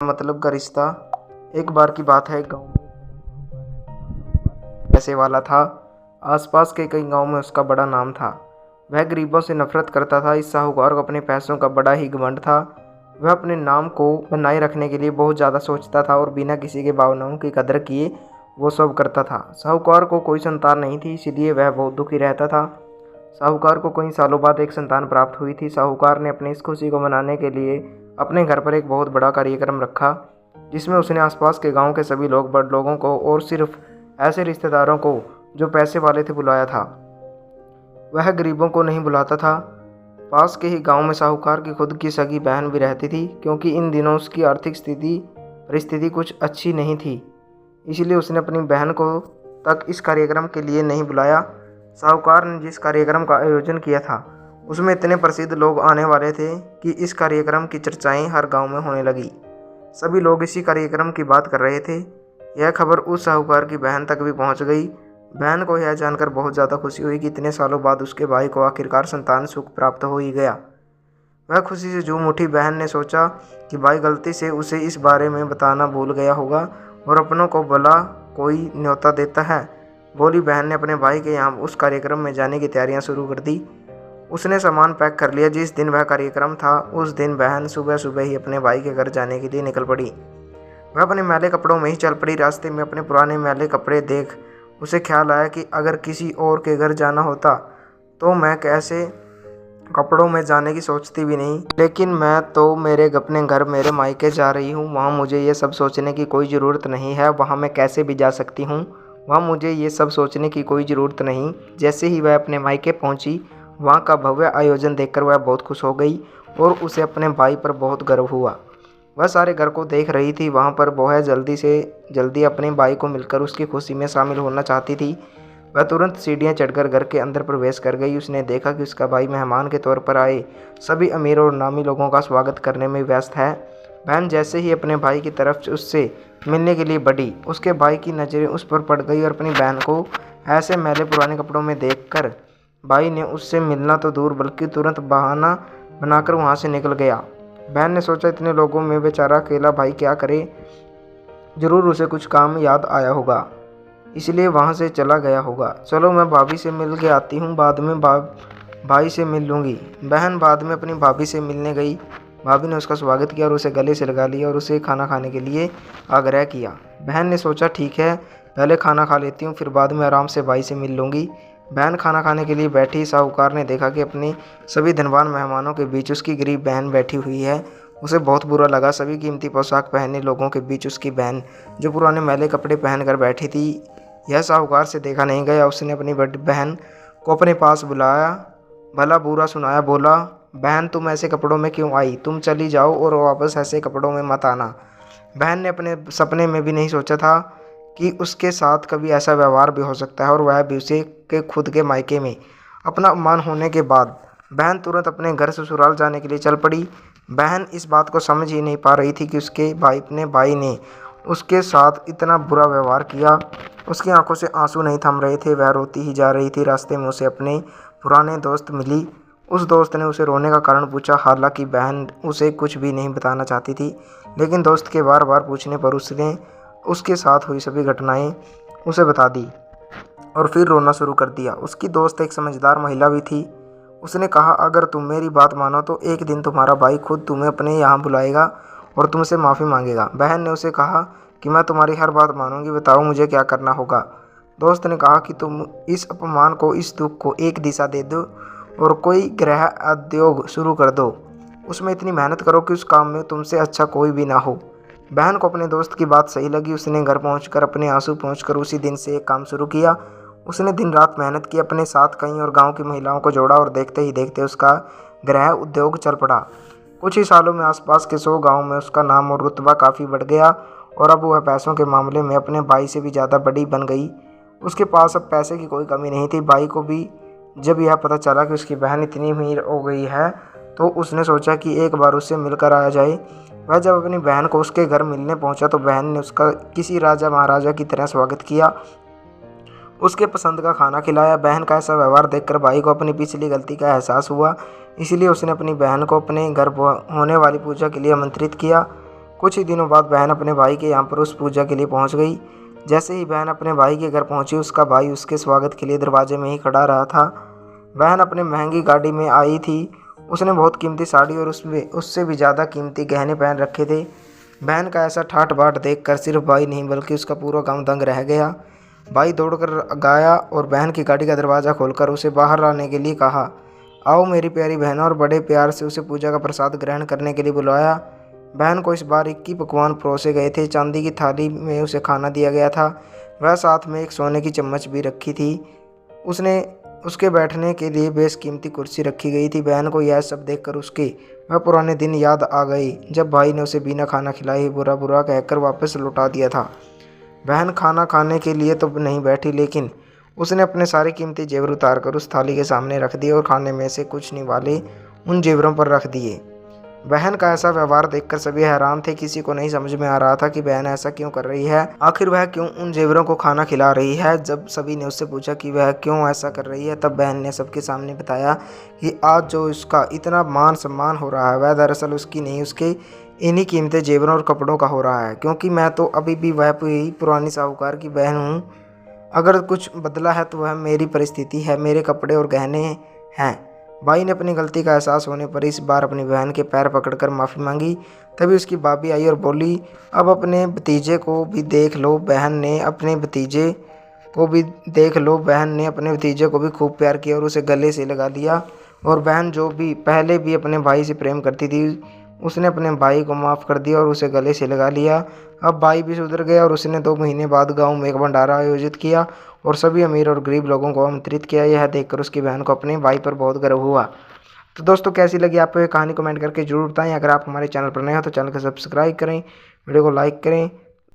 मतलब का रिश्ता। एक बार की बात है, गांव में पैसे वाला था। आसपास के कई गांव में उसका बड़ा नाम था। वह गरीबों से नफरत करता था। इस साहूकार को अपने पैसों का बड़ा ही घमंड था। वह अपने नाम को बनाए रखने के लिए बहुत ज़्यादा सोचता था और बिना किसी के भावनाओं की कदर किए वो सब करता था। साहूकार को कोई संतान नहीं थी, इसीलिए वह बहुत दुखी रहता था। साहूकार को कई सालों बाद एक संतान प्राप्त हुई थी। साहूकार ने अपनी इस खुशी को मनाने के लिए अपने घर पर एक बहुत बड़ा कार्यक्रम रखा, जिसमें उसने आसपास के गांव के सभी लोग, बड़ लोगों को और सिर्फ ऐसे रिश्तेदारों को जो पैसे वाले थे बुलाया था। वह गरीबों को नहीं बुलाता था। पास के ही गांव में साहूकार की खुद की सगी बहन भी रहती थी। क्योंकि इन दिनों उसकी आर्थिक परिस्थिति कुछ अच्छी नहीं थी, इसलिए उसने अपनी बहन को तक इस कार्यक्रम के लिए नहीं बुलाया। साहूकार ने जिस कार्यक्रम का आयोजन किया था उसमें इतने प्रसिद्ध लोग आने वाले थे कि इस कार्यक्रम की चर्चाएं हर गांव में होने लगी। सभी लोग इसी कार्यक्रम की बात कर रहे थे। यह खबर उस साहूकार की बहन तक भी पहुंच गई। बहन को यह जानकर बहुत ज़्यादा खुशी हुई कि इतने सालों बाद उसके भाई को आखिरकार संतान सुख प्राप्त हो ही गया। वह खुशी से झूम उठी। बहन ने सोचा कि भाई गलती से उसे इस बारे में बताना भूल गया होगा और अपनों को भला कोई न्योता देता है। बोली बहन ने अपने भाई के यहाँ उस कार्यक्रम में जाने की तैयारियां शुरू कर दी। उसने सामान पैक कर लिया। जिस दिन वह कार्यक्रम था उस दिन बहन सुबह सुबह ही अपने भाई के घर जाने के लिए निकल पड़ी। वह अपने मैले कपड़ों में ही चल पड़ी। रास्ते में अपने पुराने मैले कपड़े देख उसे ख्याल आया कि अगर किसी और के घर जाना होता तो मैं कैसे कपड़ों में जाने की सोचती भी नहीं, लेकिन मैं तो अपने घर मेरे मायके जा रही हूँ। वहाँ मुझे ये सब सोचने की कोई ज़रूरत नहीं है। वहाँ मैं कैसे भी जा सकती हूँ, वहाँ मुझे ये सब सोचने की कोई ज़रूरत नहीं। जैसे ही वह अपने मायके पहुँची, वहाँ का भव्य आयोजन देखकर वह बहुत खुश हो गई और उसे अपने भाई पर बहुत गर्व हुआ। वह सारे घर को देख रही थी। वहाँ पर वह जल्दी से जल्दी अपने भाई को मिलकर उसकी खुशी में शामिल होना चाहती थी। वह तुरंत सीढ़ियाँ चढ़कर घर के अंदर प्रवेश कर गई। उसने देखा कि उसका भाई मेहमान के तौर पर आए सभी अमीर और नामी लोगों का स्वागत करने में व्यस्त है। बहन जैसे ही अपने भाई की तरफ उससे मिलने के लिए बढ़ी, उसके भाई की नज़रें उस पर पड़ गई और अपनी बहन को ऐसे मैले पुराने कपड़ों में देखकर भाई ने उससे मिलना तो दूर बल्कि तुरंत बहाना बनाकर वहाँ से निकल गया। बहन ने सोचा इतने लोगों में बेचारा अकेला भाई क्या करे, ज़रूर उसे कुछ काम याद आया होगा, इसलिए वहाँ से चला गया होगा। चलो मैं भाभी से मिल के आती हूँ, बाद में भाई से मिल लूँगी। बहन बाद में अपनी भाभी से मिलने गई। भाभी ने उसका स्वागत किया और उसे गले से लगा लिया और उसे खाना खाने के लिए आग्रह किया। बहन ने सोचा ठीक है, पहले खाना खा लेती हूँ, फिर बाद में आराम से भाई से मिल लूँगी। बहन खाना खाने के लिए बैठी। साहूकार ने देखा कि अपनी सभी धनवान मेहमानों के बीच उसकी गरीब बहन बैठी हुई है। उसे बहुत बुरा लगा। सभी कीमती पोशाक पहने लोगों के बीच उसकी बहन जो पुराने मैले कपड़े पहनकर बैठी थी, यह साहूकार से देखा नहीं गया। उसने अपनी बड़ी बहन को अपने पास बुलाया, भला बुरा सुनाया। बोला, बहन तुम ऐसे कपड़ों में क्यों आई? तुम चली जाओ और वापस ऐसे कपड़ों में मत आना। बहन ने अपने सपने में भी नहीं सोचा था कि उसके साथ कभी ऐसा व्यवहार भी हो सकता है, और वह भी उसे के खुद के मायके में। अपना अपमान होने के बाद बहन तुरंत अपने घर ससुराल जाने के लिए चल पड़ी। बहन इस बात को समझ ही नहीं पा रही थी कि उसके भाई ने उसके साथ इतना बुरा व्यवहार किया। उसकी आंखों से आंसू नहीं थम रहे थे, वह रोती ही जा रही थी। रास्ते में उसे अपने पुराने दोस्त मिली। उस दोस्त ने उसे रोने का कारण पूछा। हालांकि बहन उसे कुछ भी नहीं बताना चाहती थी, लेकिन दोस्त के बार बार पूछने पर उसने उसके साथ हुई सभी घटनाएं उसे बता दी और फिर रोना शुरू कर दिया। उसकी दोस्त एक समझदार महिला भी थी। उसने कहा, अगर तुम मेरी बात मानो तो एक दिन तुम्हारा भाई खुद तुम्हें अपने यहाँ बुलाएगा और तुमसे माफ़ी मांगेगा। बहन ने उसे कहा कि मैं तुम्हारी हर बात मानूंगी, बताओ मुझे क्या करना होगा। दोस्त ने कहा कि तुम इस अपमान को, इस दुख को एक दिशा दे दो और कोई गृह उद्योग शुरू कर दो। उसमें इतनी मेहनत करो कि उस काम में तुमसे अच्छा कोई भी ना हो। बहन को अपने दोस्त की बात सही लगी। उसने घर पहुंचकर अपने आंसू पहुंचकर उसी दिन से एक काम शुरू किया। उसने दिन रात मेहनत की, अपने साथ कई और गांव की महिलाओं को जोड़ा और देखते ही देखते उसका गृह उद्योग चल पड़ा। कुछ ही सालों में आसपास के 100 गाँव में उसका नाम और रुतबा काफ़ी बढ़ गया और अब वह पैसों के मामले में अपने भाई से भी ज़्यादा बड़ी बन गई। उसके पास अब पैसे की कोई कमी नहीं थी। भाई को भी जब यह पता चला कि उसकी बहन इतनी अमीर हो गई है तो उसने सोचा कि एक बार उससे मिलकर आया जाए। वह जब अपनी बहन को उसके घर मिलने पहुंचा तो बहन ने उसका किसी राजा महाराजा की तरह स्वागत किया, उसके पसंद का खाना खिलाया। बहन का ऐसा व्यवहार देखकर भाई को अपनी पिछली गलती का एहसास हुआ, इसलिए उसने अपनी बहन को अपने घर होने वाली पूजा के लिए आमंत्रित किया। कुछ ही दिनों बाद बहन अपने भाई के यहाँ पर उस पूजा के लिए पहुँच गई। जैसे ही बहन अपने भाई के घर पहुँची, उसका भाई उसके स्वागत के लिए दरवाजे में ही खड़ा रहा था। बहन अपने महंगी गाड़ी में आई थी। उसने बहुत कीमती साड़ी और उसमें उससे भी ज़्यादा कीमती गहने पहन रखे थे। बहन का ऐसा ठाट बाट देख कर सिर्फ भाई नहीं बल्कि उसका पूरा गाँव दंग रह गया। भाई दौड़कर गया और बहन की गाड़ी का दरवाज़ा खोलकर उसे बाहर लाने के लिए कहा, आओ मेरी प्यारी बहन, और बड़े प्यार से उसे पूजा का प्रसाद ग्रहण करने के लिए बुलाया। बहन को इस बार 21 पकवान परोसे गए थे। चांदी की थाली में उसे खाना दिया गया था। वह साथ में एक सोने की चम्मच भी रखी थी। उसके बैठने के लिए बेशकीमती कुर्सी रखी गई थी। बहन को यह सब देखकर उसके वह पुराने दिन याद आ गई जब भाई ने उसे बिना खाना खिलाए ही बुरा बुरा कहकर वापस लौटा दिया था। बहन खाना खाने के लिए तो नहीं बैठी, लेकिन उसने अपने सारे कीमती जेवर उतार कर उस थाली के सामने रख दिए और खाने में से कुछ निवाले उन जेवरों पर रख दिए। बहन का ऐसा व्यवहार देखकर सभी हैरान थे। किसी को नहीं समझ में आ रहा था कि बहन ऐसा क्यों कर रही है। आखिर वह क्यों उन जेवरों को खाना खिला रही है। जब सभी ने उससे पूछा कि वह क्यों ऐसा कर रही है, तब बहन ने सबके सामने बताया कि आज जो उसका इतना मान सम्मान हो रहा है वह दरअसल उसकी नहीं, उसके इन्हीं कीमती जेवरों और कपड़ों का हो रहा है। क्योंकि मैं तो अभी भी वह पुरानी साहूकार की बहन हूँ। अगर कुछ बदला है तो वह मेरी परिस्थिति है, मेरे कपड़े और गहने हैं। भाई ने अपनी गलती का एहसास होने पर इस बार अपनी बहन के पैर पकड़कर माफ़ी मांगी। तभी उसकी भाभी आई और बोली, अब अपने भतीजे को भी देख लो। बहन ने अपने भतीजे को भी खूब प्यार किया और उसे गले से लगा लिया। और बहन जो भी पहले भी अपने भाई से प्रेम करती थी, उसने अपने भाई को माफ़ कर दिया और उसे गले से लगा लिया। अब भाई भी सुधर गया और उसने 2 महीने बाद गांव में एक भंडारा आयोजित किया और सभी अमीर और गरीब लोगों को आमंत्रित किया। यह देखकर उसकी बहन को अपने भाई पर बहुत गर्व हुआ। तो दोस्तों, कैसी लगी आपको ये कहानी, कमेंट करके जरूर बताएं। अगर आप हमारे चैनल पर नए हो तो चैनल को सब्सक्राइब करें, वीडियो को लाइक करें